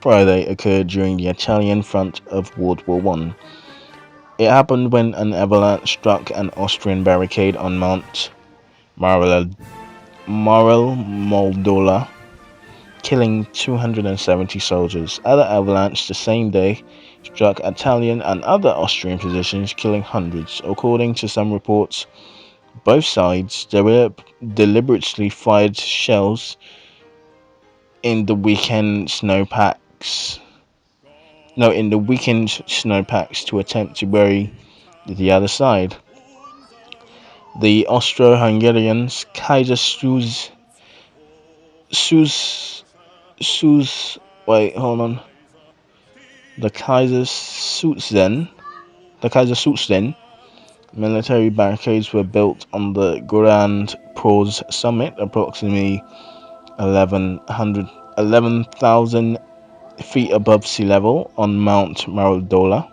Friday occurred during the Italian front of World War One. It happened when an avalanche struck an Austrian barricade on Mount Marel Moldola, killing 270 soldiers. Other avalanche the same day struck Italian and other Austrian positions, killing hundreds. According to some reports, both sides deliberately fired shells in the weakened snowpacks. No, in the weakened snowpacks to attempt to bury the other side. The Austro-Hungarians, Kaiser Sus, Sus, wait, hold on. The Kaisersutzen military barricades were built on the Grand Prose summit, approximately 11,000 feet above sea level on Mount Maroldola.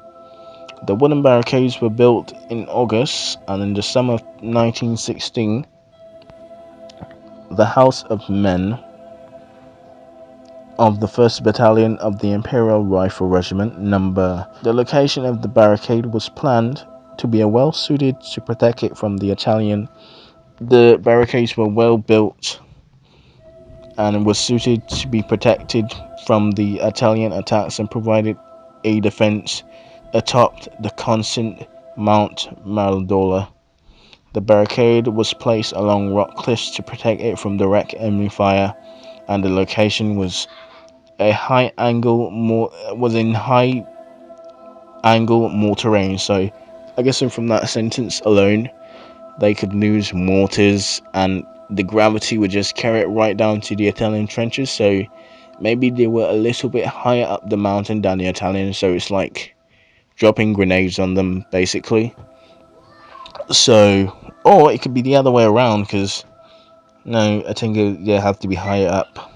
The wooden barricades were built in August, and in the summer of 1916, the House of Men of the 1st Battalion of the Imperial Rifle Regiment The location of the barricade was planned to be well suited to protect it from the Italian. The barricades were well built and was suited to be protected from the Italian attacks and provided a defense atop the constant Mount Maroldola. The barricade was placed along rock cliffs to protect it from direct enemy fire, and the location was in high angle more terrain. So I guess from that sentence alone, they could use mortars and the gravity would just carry it right down to the Italian trenches. So maybe they were a little bit higher up the mountain than the Italians, so it's like dropping grenades on them basically. So, or it could be the other way around, because no, I think they have to be higher up.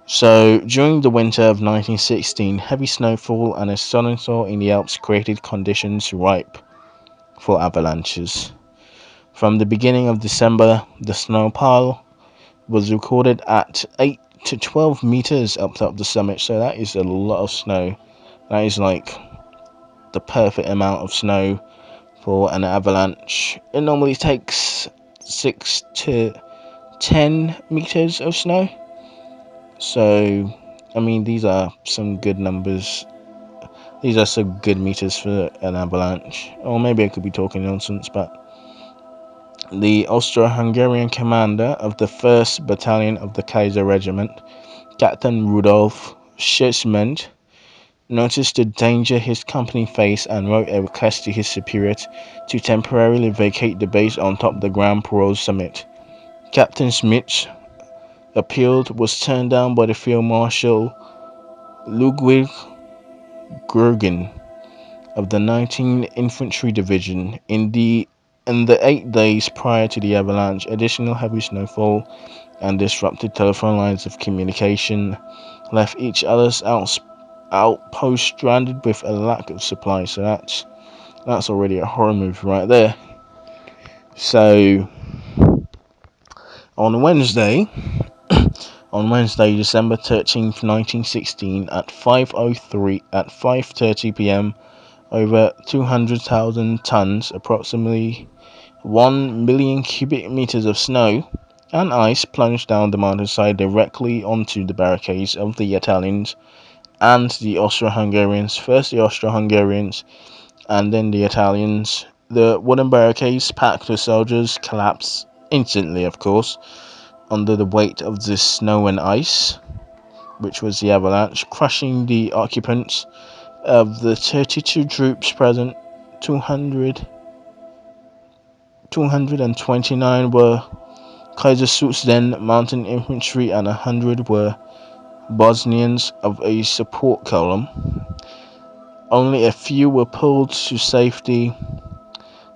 So during the winter of 1916, heavy snowfall and a sudden thaw in the Alps created conditions ripe for avalanches. From the beginning of December, the snow pile was recorded at 8 to 12 meters up top the summit, so that is a lot of snow. That is like the perfect amount of snow for an avalanche. It normally takes 6 to 10 meters of snow. So, I mean, these are some good numbers. These are some good meters for an avalanche. Or maybe I could be talking nonsense, but the Austro-Hungarian commander of the 1st Battalion of the Kaiser Regiment, Captain Rudolf Schitzman, noticed the danger his company faced and wrote a request to his superior to temporarily vacate the base on top of the Grand Prose summit. Captain Smith's appeal was turned down by the Field Marshal Ludwig Gurgen of the 19th Infantry Division. In the 8 days prior to the avalanche, additional heavy snowfall and disrupted telephone lines of communication left each other's outpost stranded with a lack of supply. So that's already a horror movie right there. So on Wednesday, December 13th, 1916, at 5:30 p.m., over 200,000 tons, approximately 1 million cubic meters of snow and ice plunged down the mountainside directly onto the barricades of the Italians and the Austro-Hungarians. First the Austro-Hungarians and then the Italians. The wooden barricades packed with soldiers collapsed instantly, of course, under the weight of the snow and ice, which was the avalanche, crushing the occupants. Of the 32 troops present, 229 were Kaisersutzen mountain infantry and 100 were Bosnians of a support column. Only a few were pulled to safety,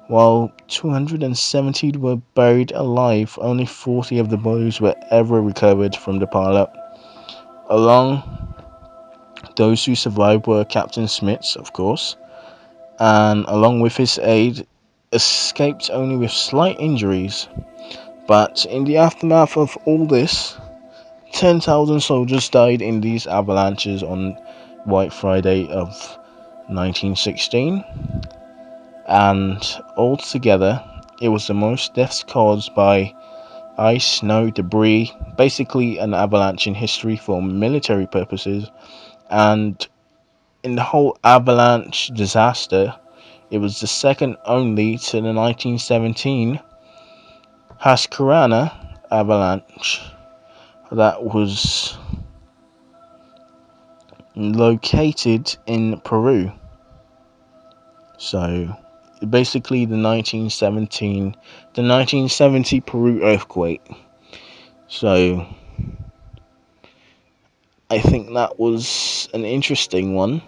while 270 were buried alive. Only 40 of the bodies were ever recovered from the pileup. Those who survived were Captain Smith, of course, and along with his aide, escaped only with slight injuries. But in the aftermath of all this, 10,000 soldiers died in these avalanches on White Friday of 1916, and altogether it was the most deaths caused by ice, snow, debris, basically an avalanche in history for military purposes. And in the whole avalanche disaster, it was the second only to the 1917 Hascarana avalanche that was located in Peru. So basically the 1970 Peru earthquake. So I think that was an interesting one.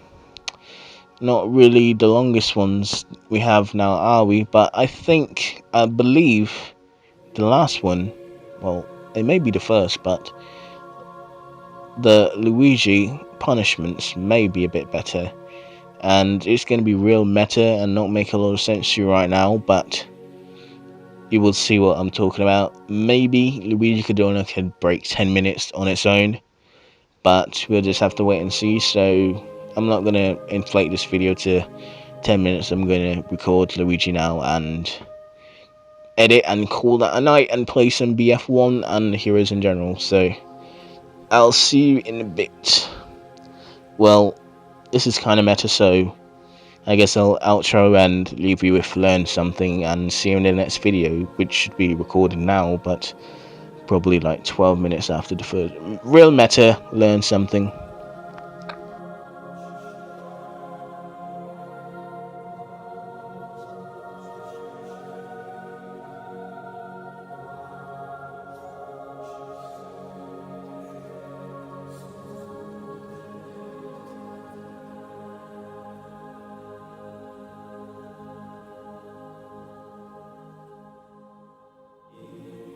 Not really the longest ones we have now, are we? But I believe the last one, well, it may be the first, but the Luigi punishments may be a bit better. And it's going to be real meta and not make a lot of sense to you right now, but you will see what I'm talking about. Maybe Luigi Cadona could break 10 minutes on its own, but we'll just have to wait and see. So I'm not going to inflate this video to 10 minutes. I'm going to record Luigi now and edit and call that a night and play some BF1 and Heroes in general. So I'll see you in a bit. Well, this is kind of meta, so I guess I'll outro and leave you with learn something and see you in the next video, which should be recorded now, but probably like 12 minutes after the first. Real meta, learn something.